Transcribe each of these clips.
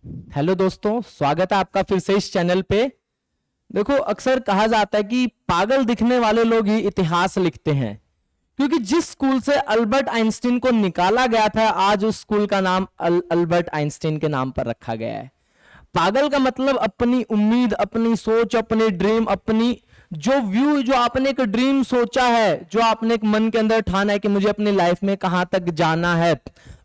Hello दोस्तों, स्वागत है आपका फिर से इस चैनल पे। देखो, अक्सर कहा जाता है कि पागल दिखने वाले लोग ही इतिहास लिखते हैं, क्योंकि जिस स्कूल से अल्बर्ट आइंस्टीन को निकाला गया था, आज उस स्कूल का नाम अल्बर्ट आइंस्टीन के नाम पर रखा गया है। पागल का मतलब अपनी उम्मीद, अपनी सोच, अपनी ड्रीम, अपनी जो व्यू, जो आपने एक ड्रीम सोचा है, जो आपने एक मन के अंदर ठाना है कि मुझे अपनी लाइफ में कहां तक जाना है,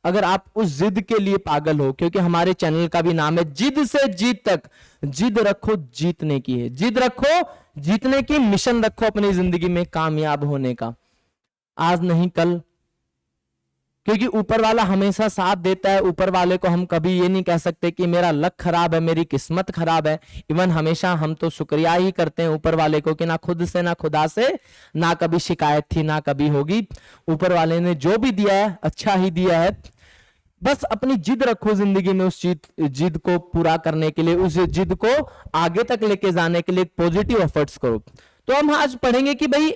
अगर आप उस जिद के लिए पागल हो, क्योंकि हमारे चैनल का भी नाम है जिद से जीत तक। जिद रखो, जीतने की है। जिद रखो, जीतने की। मिशन रखो अपनी जिंदगी में कामयाब होने का, आज नहीं कल, क्योंकि ऊपर वाला हमेशा साथ देता है। ऊपर वाले को हम कभी ये नहीं कह सकते कि मेरा लक खराब है, मेरी किस्मत खराब है। इवन हमेशा हम तो शुक्रिया ही करते हैं ऊपर वाले को कि ना खुद से ना खुदा से ना कभी शिकायत थी, ना कभी होगी। ऊपर वाले ने जो भी दिया है अच्छा ही दिया है। बस अपनी जिद रखो जिंदगी में, उस जिद को पूरा करने के लिए, उस जिद को आगे तक लेके जाने के लिए पॉजिटिव एफर्ट्स करो। तो हम आज पढ़ेंगे कि भाई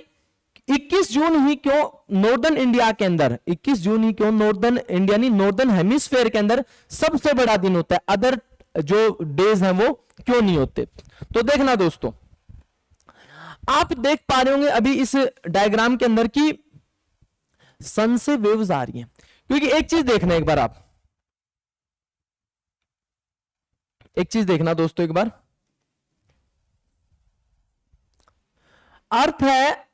21 जून ही क्यों नॉर्दर्न इंडिया के अंदर, 21 जून ही क्यों नॉर्दर्न इंडिया नहीं, नॉर्दर्न हेमिस्फेयर के अंदर सबसे बड़ा दिन होता है। अदर जो डेज हैं वो क्यों नहीं होते। तो देखना दोस्तों, आप देख पा रहे होंगे अभी इस डायग्राम के अंदर की सन से वेव्स आ रही हैं। क्योंकि एक चीज देखना, एक बार आप एक चीज देखना दोस्तों, एक बार अर्थ है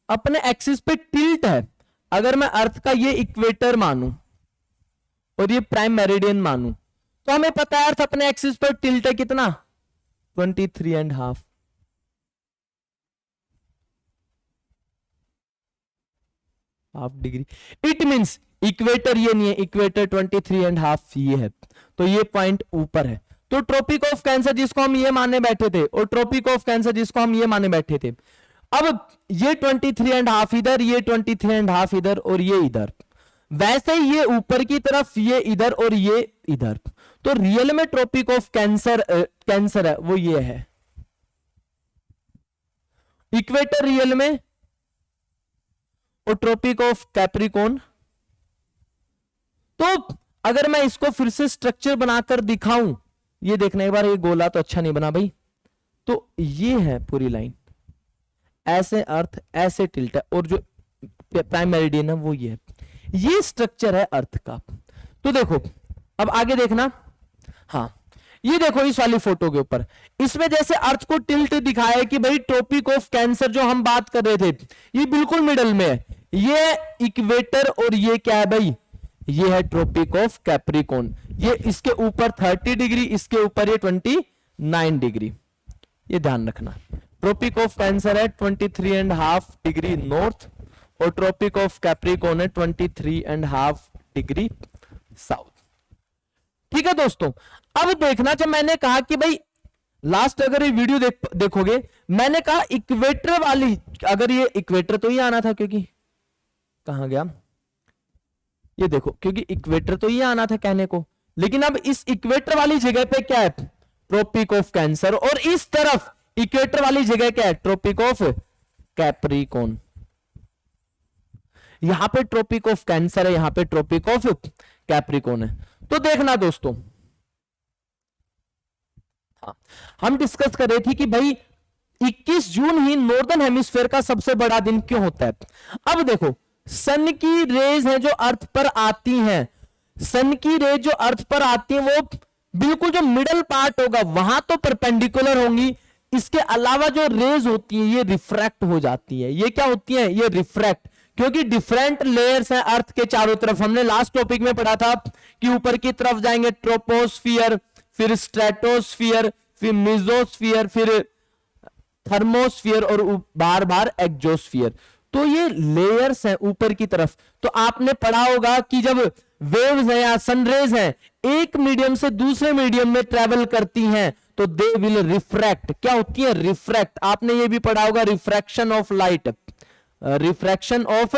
अपने एक्सिस पे टिल्ट है। अगर मैं अर्थ का ये इक्वेटर मानूं और ये प्राइम मेरिडियन मानूं, तो हमें पता है अर्थ अपने एक्सिस पर टिल्ट है कितना, 23.5 half degree. It means equator ये नहीं है, इक्वेटर 23.5 ये है, तो ये पॉइंट ऊपर है। तो ट्रॉपिक ऑफ कैंसर जिसको हम ये माने बैठे थे, और ट्रॉपिक ऑफ कैंसर जिसको हम ये माने बैठे थे, अब ये 23.5 इधर, ये 23.5 इधर, और ये इधर। वैसे ही ये ऊपर की तरफ, ये इधर और ये इधर। तो रियल में ट्रॉपिक ऑफ कैंसर कैंसर है वो ये है, इक्वेटर रियल में, और ट्रॉपिक ऑफ कैप्रिकॉर्न। तो अगर मैं इसको फिर से स्ट्रक्चर बनाकर दिखाऊं, ये देखना एक बार, ये गोला तो अच्छा नहीं बना भाई। तो ये है पूरी लाइन, ऐसे अर्थ ऐसे टिल्ट है, और जो प्राइम मेरिडियन है वो ये स्ट्रक्चर है अर्थ का। तो देखो अब आगे देखना, हाँ ये देखो इस वाली फोटो के ऊपर, इसमें जैसे अर्थ को टिल्ट दिखाया है कि भाई ट्रॉपिक ऑफ कैंसर जो हम बात कर रहे थे, ये बिल्कुल मिडल में है, ये इक्वेटर, और ये क्या है भाई, ये है ट्रॉपिक ऑफ कैप्रिकॉर्न। ये इसके ऊपर 30 डिग्री, इसके ऊपर ये 29 डिग्री। ये ध्यान रखना, ट्रॉपिक ऑफ कैंसर है 23.5 डिग्री नॉर्थ, और ट्रॉपिक ऑफ कैप्रिकॉर्न है 23.5 डिग्री साउथ। ठीक है दोस्तों, अब देखना, जब मैंने कहा कि भाई लास्ट अगर ये वीडियो देखोगे, मैंने कहा इक्वेटर वाली, अगर ये इक्वेटर तो ये आना था, क्योंकि कहां गया ये देखो, क्योंकि इक्वेटर तो ये आना था कहने को, लेकिन अब इस इक्वेटर वाली जगह पे क्या है, ट्रॉपिक ऑफ कैंसर, और इस तरफ इक्वेटर वाली जगह क्या है, ट्रॉपिक ऑफ कैप्रिकॉर्न। यहां पे ट्रॉपिक ऑफ कैंसर है, यहां पे ट्रॉपिक ऑफ कैप्रिकॉर्न है। तो देखना दोस्तों, हाँ, हम डिस्कस कर रहे थे कि भाई 21 जून ही नॉर्दर्न हेमिस्फेयर का सबसे बड़ा दिन क्यों होता है। अब देखो, सन की रेज है जो अर्थ पर आती हैं, सन की रेज जो अर्थ पर आती है वो बिल्कुल जो मिडल पार्ट होगा वहां तो परपेंडिकुलर होंगी, इसके अलावा जो रेज होती है ये रिफ्रैक्ट हो जाती है। ये क्या होती है, ये रिफ्रैक्ट, क्योंकि डिफरेंट लेयर्स हैं अर्थ के चारों तरफ। हमने लास्ट टॉपिक में पढ़ा था कि ऊपर की तरफ जाएंगे ट्रोपोस्फियर, फिर स्ट्रेटोस्फियर, फिर मेसोस्फियर, फिर थर्मोस्फियर, और बार बार एक्सोस्फियर। तो ये लेयर्स हैं ऊपर की तरफ। तो आपने पढ़ा होगा कि जब वेव्स हैं या सनरेज हैं एक मीडियम से दूसरे मीडियम में ट्रेवल करती हैं, तो दे विल रिफ्रैक्ट। क्या होती है, रिफ्रैक्ट। आपने ये भी पढ़ा होगा, refraction of light, refraction of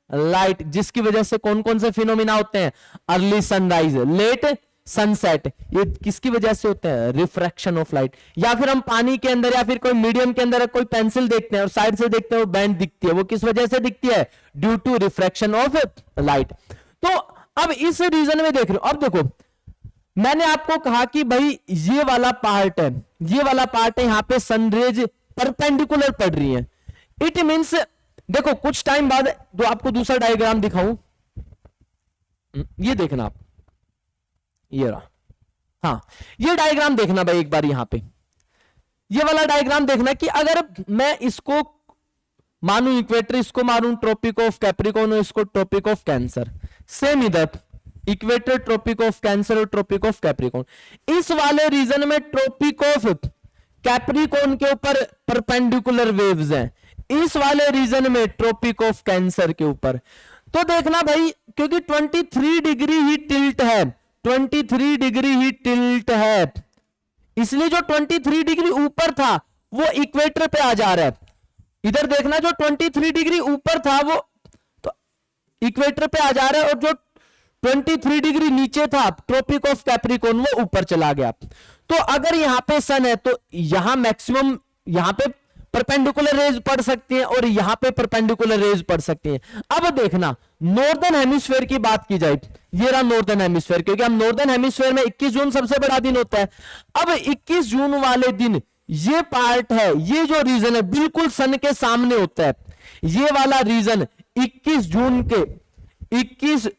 light, जिसकी वजह से कौन कौन से फिनोमिना होते हैं, अर्ली सनराइज, लेट सनसेट, ये किसकी वजह से होते हैं, रिफ्रैक्शन ऑफ लाइट। या फिर हम पानी के अंदर या फिर कोई मीडियम के अंदर कोई पेंसिल देखते हैं और साइड से देखते हैं वो बैंड दिखती है, वो किस वजह से दिखती है, due to refraction of light. तो अब इस रीजन में देख रहे हो, अब देखो मैंने आपको कहा कि भाई ये वाला पार्ट है, ये वाला पार्ट है, यहां पे सनरेज परपेंडिकुलर पड़ रही है। इट मींस देखो कुछ टाइम बाद जो आपको दूसरा डायग्राम दिखाऊं, ये देखना आप, ये रहा, हाँ ये डायग्राम देखना भाई एक बार, यहां पे ये वाला डायग्राम देखना कि अगर मैं इसको मानू इक्वेटर, इसको मानू ट्रॉपिक ऑफ कैप्रिकॉर्न और इसको ट्रॉपिक ऑफ कैंसर, सेम इधर इक्वेटर, ट्रॉपिक ऑफ कैंसर और ट्रॉपिक ऑफ कैप्रिकॉर्न। इस वाले रीजन में ट्रॉपिक ऑफ कैप्रिकॉर्न के ऊपर परपेंडिकुलर वेव्स हैं, इस वाले रीजन में ट्रॉपिक ऑफ कैंसर के ऊपर। तो देखना भाई, क्योंकि 23 डिग्री ही टिल्ट है, 23 डिग्री ही टिल्ट है, इसलिए जो 23 डिग्री ऊपर था वो इक्वेटर पे आ जा रहा है। इधर देखना, जो 23 डिग्री ऊपर था वो तो इक्वेटर पे आ जा रहा है, और जो 23 डिग्री नीचे था ट्रॉपिक ऑफ कैप्रिकॉर्न वो ऊपर चला गया। तो अगर यहां पे सन है तो यहां मैक्सिमम, यहां पे परपेंडिकुलर रेज पड़ सकती हैं और यहां पे परपेंडिकुलर रेज पड़ सकती हैं। अब देखना नॉर्दर्न हेमिस्फीयर की बात की जाए, ये रहा नॉर्दर्न हेमिस्फीयर, क्योंकि हम नॉर्दर्न हेमिस्फीयर में 21 जून सबसे बड़ा दिन होता है। अब 21 जून वाले दिन ये पार्ट है, ये जो रीजन है बिल्कुल सन के सामने होता है। ये वाला रीजन 21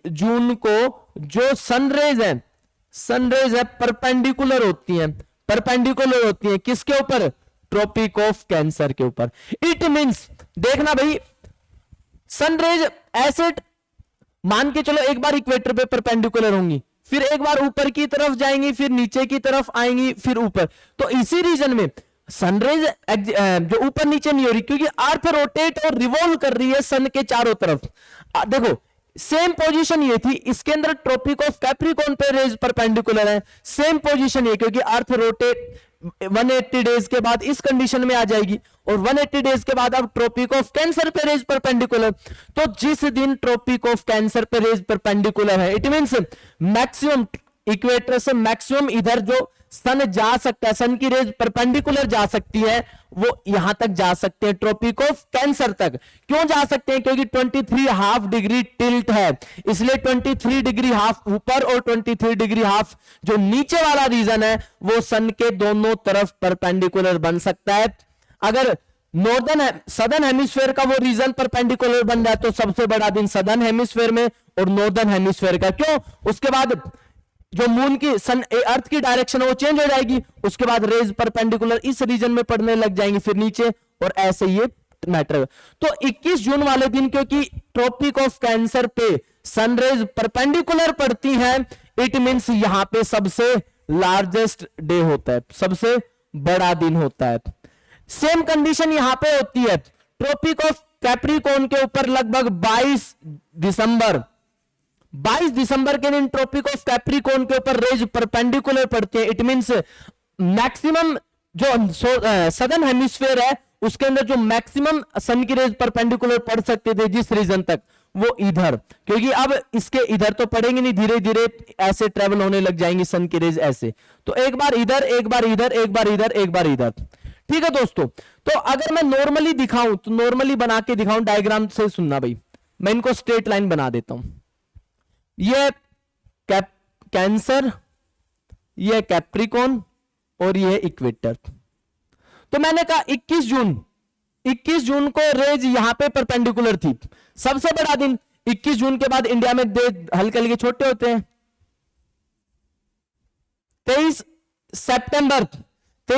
जून को जो सनरेज है परपेंडिकुलर होती हैं, परपेंडिकुलर होती हैं किसके ऊपर? ट्रॉपिक ऑफ कैंसर के ऊपर। इट मींस देखना भाई, सनरेज ऐसे मान के चलो एक बार इक्वेटर पे परपेंडिकुलर होंगी, फिर एक बार ऊपर की तरफ जाएंगी, फिर नीचे की तरफ आएंगी, फिर ऊपर। तो इसी रीजन में सनरेज जो ऊपर नीचे नहीं हो रही, क्योंकि अर्थ रोटेट और रिवॉल्व कर रही है सन के चारों तरफ। देखो सेम पोजीशन ये थी, इसके अंदर ट्रॉपिक ऑफ कैप्रिकॉर्न पे रेज परपेंडिकुलर है, सेम पोजीशन ये, क्योंकि अर्थ रोटेट 180 डेज के बाद इस कंडीशन में आ जाएगी, और 180 डेज के बाद अब ट्रॉपिक ऑफ कैंसर पे रेज परपेंडिकुलर। तो जिस दिन ट्रॉपिक ऑफ कैंसर पे रेज परपेंडिकुलर है, इट मींस मैक्सिमम इक्वेटर से मैक्सिमम इधर जो सन जा सकता है, सन की रेज परपेंडिकुलर जा सकती है, वो यहां तक जा सकते हैं, ट्रॉपिक ऑफ कैंसर तक। क्यों जा सकते हैं? क्योंकि 23.5 डिग्री टिल्ट है, इसलिए 23 डिग्री हाफ ऊपर और 23 डिग्री हाफ जो नीचे वाला रीजन है वो सन के दोनों तरफ परपेंडिकुलर बन सकता है। अगर नॉर्दर्न सदर्न हेमिस्फीयर का वो रीजन परपेंडिकुलर बन जाए तो सबसे बड़ा दिन सदर्न हेमिस्फीयर में और नॉर्दर्न हेमिस्फीयर का। क्यों? उसके बाद जो मून की सन अर्थ की डायरेक्शन है वो चेंज हो जाएगी, उसके बाद रेज परपेंडिकुलर इस रीजन में पड़ने लग जाएंगी, फिर नीचे, और ऐसे ये मैटर। तो 21 जून वाले दिन क्योंकि ट्रॉपिक ऑफ कैंसर पे सनरेज परपेंडिकुलर पड़ती है, इट मींस यहां पे सबसे लार्जेस्ट डे होता है, सबसे बड़ा दिन होता है। सेम कंडीशन यहां पे होती है, ट्रॉपिक ऑफ कैप्रिकॉर्न के ऊपर लगभग 22 दिसंबर के दिन ट्रॉपिक ऑफ कैप्रिकॉर्न के ऊपर रेज परपेंडिकुलर पड़ती है। इट मींस मैक्सिमम जो सदर्न हेमिस्फीयर है उसके अंदर जो मैक्सिमम सन की रेज परपेंडिकुलर पड़ सकते थे जिस रीजन तक, वो इधर, क्योंकि अब इसके इधर तो पड़ेंगे नहीं, धीरे धीरे ऐसे ट्रेवल होने लग जाएंगी सन की रेज ऐसे। तो एक बार इधर, एक बार इधर, एक बार इधर, एक बार इधर। ठीक है दोस्तों, तो अगर मैं नॉर्मली दिखाऊं तो नॉर्मली बना के दिखाऊं, डायग्राम से सुनना भाई, मैं इनको स्ट्रेट लाइन बना देता हूं। ये कैंसर, ये कैप्रिकॉर्न और ये इक्वेटर। तो मैंने कहा 21 जून को रेज यहां पे परपेंडिकुलर थी, सबसे बड़ा दिन। 21 जून के बाद इंडिया में डे हल्के हल्के छोटे होते हैं। 23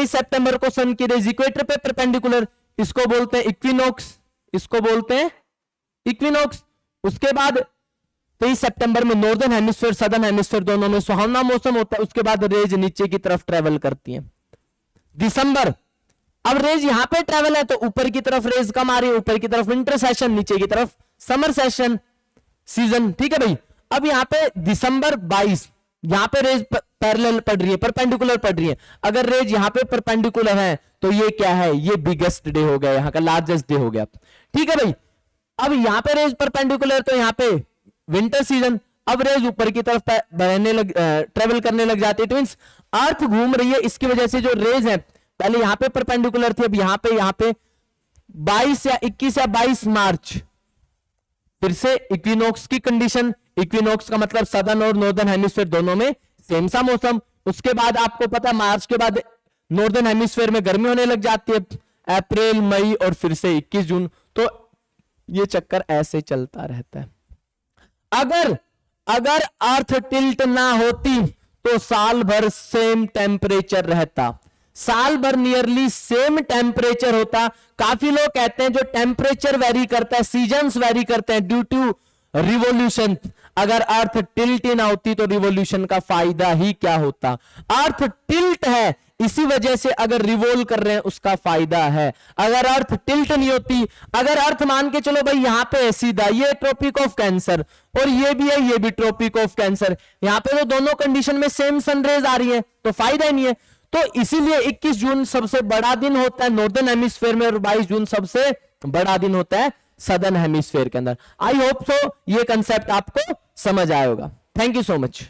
सितंबर को सन की रेज इक्वेटर पे परपेंडिकुलर, इसको बोलते हैं इक्विनॉक्स, इसको बोलते हैं इक्विनॉक्स। उसके बाद 23 सितंबर में नॉर्दर्न हेमिस्फीयर सदर्न हेमिस्फीयर दोनों में सुहावना मौसम होता है, उसके बाद रेज नीचे की तरफ ट्रेवल करती है। दिसंबर, अब रेज यहां पे ट्रेवल है तो ऊपर की तरफ रेज कम आ रही है, ऊपर की तरफ विंटर सेशन, नीचे की तरफ समर सेशन सीजन। ठीक है भाई, अब यहां पे दिसंबर 22, यहां पे रेज पैरेलल पड़ रही है, परपेंडिकुलर पड़ रही है। अगर रेज यहां पे परपेंडिकुलर है तो ये क्या है? ये बिगेस्ट डे हो गया, यहां का लार्जेस्ट डे हो गया। ठीक है भाई, अब यहां पे रेज परपेंडिकुलर तो यहां पे विंटर सीजन, अब रेज ऊपर की तरफ ट्रेवल करने लग जाती है। इट मींस अर्थ घूम रही है, इसकी वजह से जो रेज है पहले यहां पे परपेंडिकुलर थी, अब यहां पे 22 या 21 या 22 मार्च फिर से इक्विनॉक्स की कंडीशन। इक्विनॉक्स का मतलब सदर्न और नॉर्दर्न हेमिस्फीयर दोनों में सेम सा मौसम। उसके बाद आपको पता मार्च के बाद नॉर्दर्न हेमिस्फेयर में गर्मी होने लग जाती है, अप्रैल मई और फिर से 21 जून। तो ये चक्कर ऐसे चलता रहता है। अगर अर्थ टिल्ट ना होती तो साल भर सेम टेम्परेचर रहता, साल भर नियरली सेम टेम्परेचर होता। काफी लोग कहते हैं जो टेम्परेचर वेरी करता है, सीजन्स वेरी करते हैं ड्यू टू रिवोल्यूशन। अगर अर्थ टिल्ट ही ना होती तो रिवोल्यूशन का फायदा ही क्या होता। अर्थ टिल्ट है इसी वजह से अगर रिवोल्व कर रहे हैं उसका फायदा है। अगर अर्थ टिल्ट नहीं होती, अगर अर्थ मान के चलो भाई यहां पे है सीधा, ये ट्रॉपिक ऑफ कैंसर और ये भी है, ये भी ट्रॉपिक ऑफ कैंसर, यहां पे तो दोनों कंडीशन में सेम सनरेज आ रही है तो फायदा ही नहीं है। तो इसीलिए 21 जून सबसे बड़ा दिन होता है नॉर्दर्न हेमिस्फेयर में और 22 जून सबसे बड़ा दिन होता है सदर्न हेमिस्फेयर के अंदर। आई होप सो ये कंसेप्ट आपको समझ आया होगा। Thank you so much.